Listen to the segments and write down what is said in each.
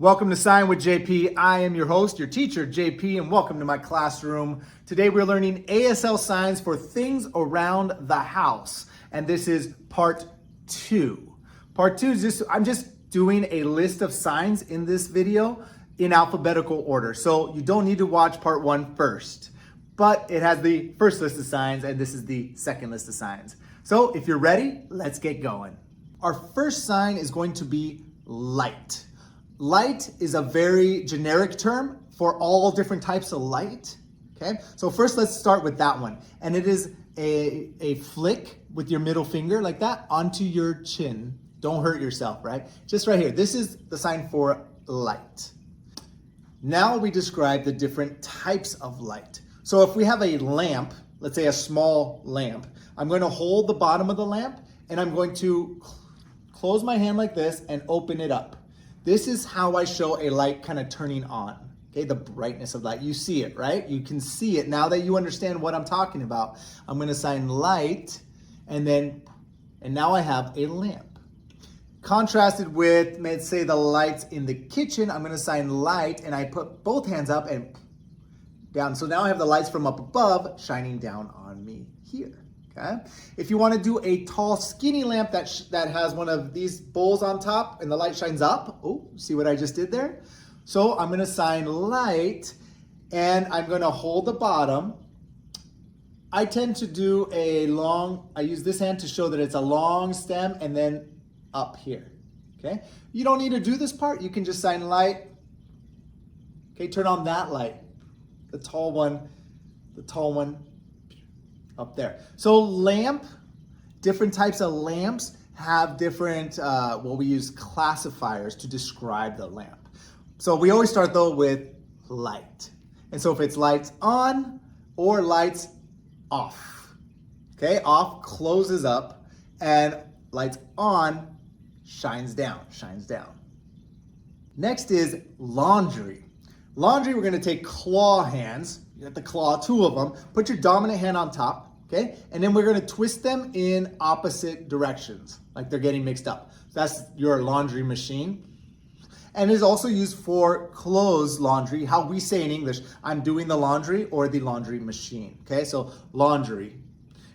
Welcome to Sign with JP. I am your host, your teacher, JP, and welcome to my classroom. Today we're learning ASL signs for things around the house, and this is part 2. Part 2 is I'm just doing a list of signs in this video in alphabetical order, so you don't need to watch part 1 first. But it has the first list of signs, and this is the second list of signs. So if you're ready, let's get going. Our first sign is going to be light. Light is a very generic term for all different types of light, okay? So first let's start with that one. And it is a flick with your middle finger like that onto your chin. Don't hurt yourself, right? Just right here. This is the sign for light. Now we describe the different types of light. So if we have a lamp, let's say a small lamp, I'm going to hold the bottom of the lamp and I'm going to close my hand like this and open it up. This is how I show a light kind of turning on, okay? The brightness of light. You see it, right? You can see it. Now that you understand what I'm talking about, I'm going to sign light, and now I have a lamp. Contrasted with, let's say, the lights in the kitchen, I'm going to sign light, and I put both hands up and down. So now I have the lights from up above shining down on me here. Okay. If you want to do a tall, skinny lamp that has one of these bowls on top and the light shines up, oh, see what I just did there? So I'm going to sign light and I'm going to hold the bottom. I tend to do I use this hand to show that it's a long stem and then up here. Okay. You don't need to do this part. You can just sign light. Okay. Turn on that light. The tall one up there. So lamp, different types of lamps have different, we use classifiers to describe the lamp. So we always start though with light. And so if it's lights on or lights off, okay? Off closes up and lights on shines down. Next is laundry. Laundry, we're gonna take claw hands. You have to claw, 2 of them. Put your dominant hand on top. Okay, and then we're gonna twist them in opposite directions, like they're getting mixed up. That's your laundry machine. And is also used for clothes laundry, how we say in English, I'm doing the laundry or the laundry machine. Okay, so laundry.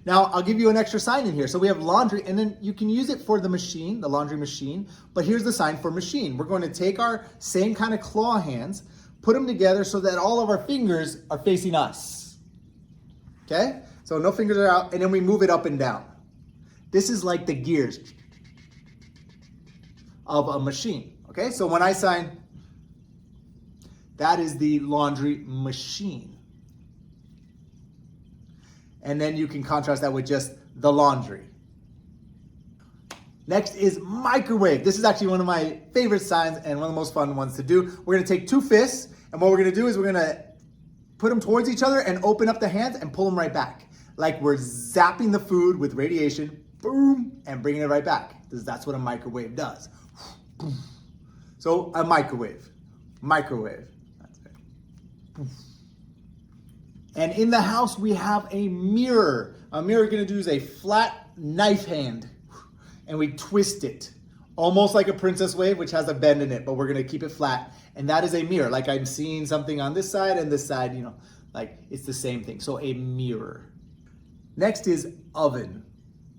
Now, I'll give you an extra sign in here. So we have laundry, and then you can use it for the machine, the laundry machine, but here's the sign for machine. We're going to take our same kind of claw hands, put them together so that all of our fingers are facing us. Okay? So no fingers are out, and then we move it up and down. This is like the gears of a machine, okay? So when I sign, that is the laundry machine. And then you can contrast that with just the laundry. Next is microwave. This is actually one of my favorite signs and one of the most fun ones to do. We're gonna take 2 fists, and what we're gonna do is we're gonna put them towards each other and open up the hands and pull them right back. Like we're zapping the food with radiation, boom, and bringing it right back. That's what a microwave does. So a microwave. That's it. And in the house, we have a mirror. A mirror we're gonna do is a flat knife hand, and we twist it. Almost like a princess wave, which has a bend in it, but we're gonna keep it flat. And that is a mirror. Like I'm seeing something on this side and this side, like it's the same thing. So a mirror. Next is oven.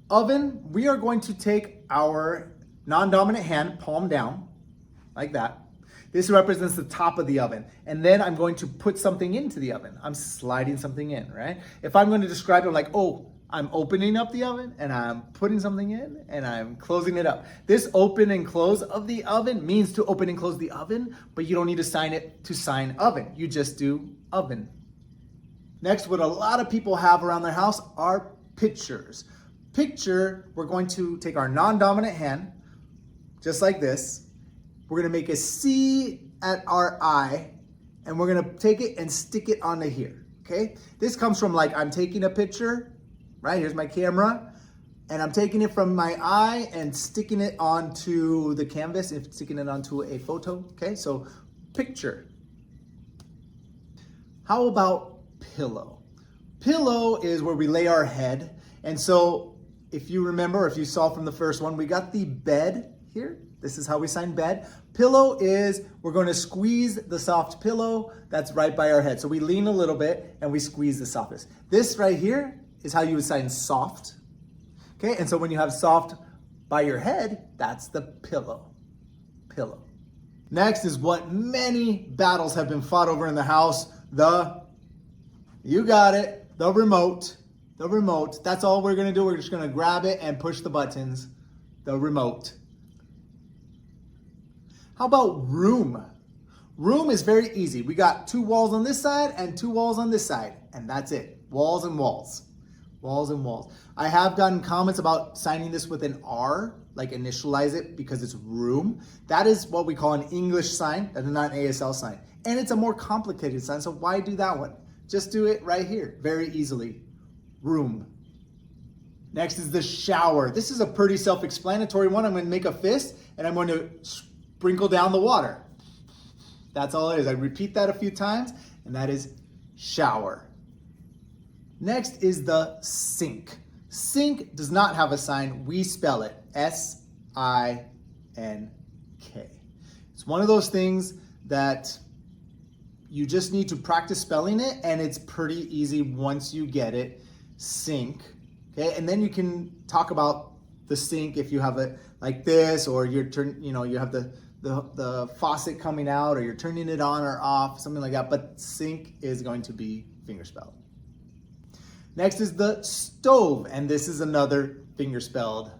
Oven, we are going to take our non-dominant hand, palm down, like that. This represents the top of the oven. And then I'm going to put something into the oven. I'm sliding something in, right? If I'm going to describe it like, I'm opening up the oven and I'm putting something in and I'm closing it up. This open and close of the oven means to open and close the oven, but you don't need to sign it to sign oven. You just do oven. Next, what a lot of people have around their house are pictures. Picture, we're going to take our non-dominant hand, just like this. We're gonna make a C at our eye, and we're gonna take it and stick it onto here, okay? This comes from like, I'm taking a picture, right? Here's my camera, and I'm taking it from my eye and sticking it onto the canvas, and sticking it onto a photo, okay? So picture. How about pillow? Pillow is where we lay our head. And so if you remember, if you saw from the first one, we got the bed here, This is how we sign bed. Pillow is, we're going to squeeze the soft pillow that's right by our head. So we lean a little bit and we squeeze the softest. This right here is how you would sign soft. Okay, and so when you have soft by your head, that's the pillow. Pillow. Next is what many battles have been fought over in the house, you got it, the remote. The remote. That's all we're going to do. We're just going to grab it and push the buttons. The remote. How about room? Room is very easy. We got 2 walls on this side and 2 walls on this side, and that's it. Walls and walls. Walls and walls. I have gotten comments about signing this with an R, like initialize it because it's room. That is what we call an English sign. That is not an ASL sign. And it's a more complicated sign, so why do that one? Just do it right here, very easily. Room. Next is the shower. This is a pretty self-explanatory one. I'm going to make a fist and I'm going to sprinkle down the water. That's all it is. I repeat that a few times and that is shower. Next is the sink. Sink does not have a sign. We spell it S-I-N-K. It's one of those things that you just need to practice spelling it and it's pretty easy once you get it. Sink. Okay, and then you can talk about the sink if you have it like this, or you have the faucet coming out, or you're turning it on or off, something like that. But sink is going to be fingerspelled. Next is the stove, and this is another fingerspelled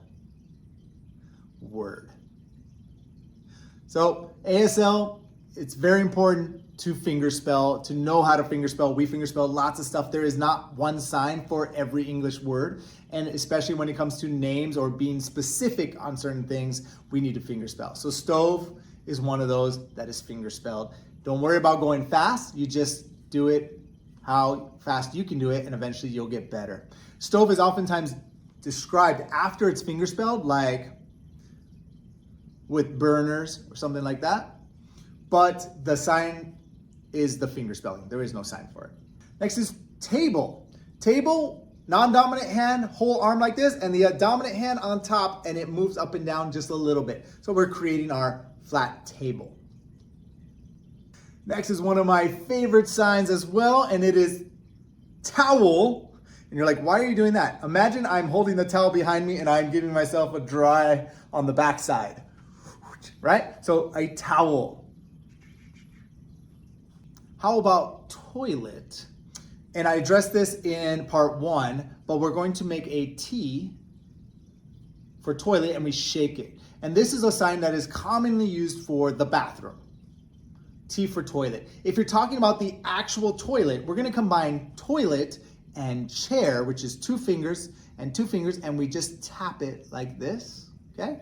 word. So ASL, it's very important to fingerspell, to know how to fingerspell. We fingerspell lots of stuff. There is not one sign for every English word. And especially when it comes to names or being specific on certain things, we need to fingerspell. So stove is one of those that is fingerspelled. Don't worry about going fast. You just do it how fast you can do it, and eventually you'll get better. Stove is oftentimes described after it's fingerspelled, like with burners or something like that. But the sign is the finger spelling. There is no sign for it. Next is table. Table, non-dominant hand, whole arm like this, and the dominant hand on top, and it moves up and down just a little bit. So we're creating our flat table. Next is one of my favorite signs as well, and it is towel. And you're like, why are you doing that? Imagine I'm holding the towel behind me and I'm giving myself a dry on the backside, right? So a towel. How about toilet? And I addressed this in part 1, but we're going to make a T for toilet and we shake it. And this is a sign that is commonly used for the bathroom. T for toilet. If you're talking about the actual toilet, we're going to combine toilet and chair, which is 2 fingers and 2 fingers, and we just tap it like this, okay?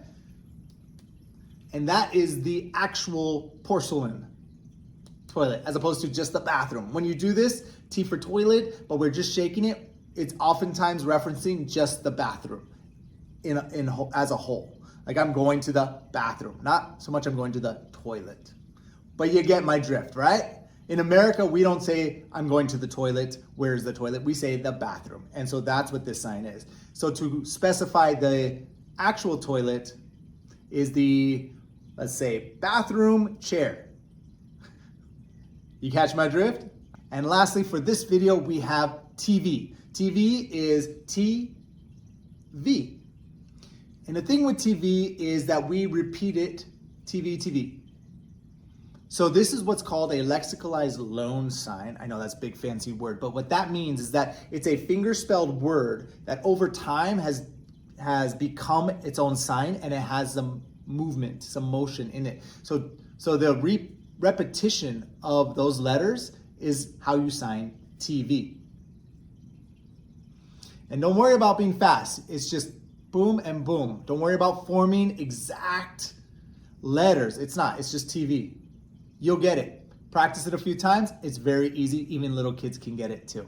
And that is the actual porcelain toilet, as opposed to just the bathroom. When you do this, T for toilet, but we're just shaking it, it's oftentimes referencing just the bathroom as a whole. Like I'm going to the bathroom, not so much I'm going to the toilet. But you get my drift, right? In America, we don't say I'm going to the toilet, where's the toilet? We say the bathroom. And so that's what this sign is. So to specify the actual toilet is the, let's say, bathroom chair. You catch my drift? And lastly, for this video, we have TV. TV is TV. And the thing with TV is that we repeat it, TV, TV. So this is what's called a lexicalized loan sign. I know that's a big fancy word, but what that means is that it's a finger-spelled word that over time has become its own sign, and it has some movement, some motion in it. So the repetition of those letters is how you sign TV. And don't worry about being fast. It's just boom and boom. Don't worry about forming exact letters. It's not. It's just TV. You'll get it. Practice it a few times. It's very easy. Even little kids can get it too.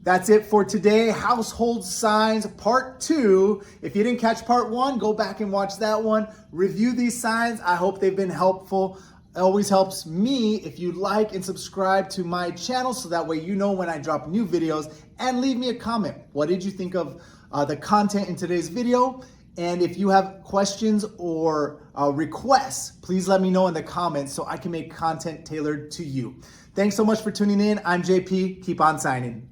That's it for today. Household signs part 2. If you didn't catch part 1, go back and watch that one. Review these signs. I hope they've been helpful. It always helps me if you like and subscribe to my channel so that way you know when I drop new videos, and leave me a comment. What did you think of the content in today's video? And if you have questions or requests, please let me know in the comments so I can make content tailored to you. Thanks so much for tuning in. I'm JP. Keep on signing.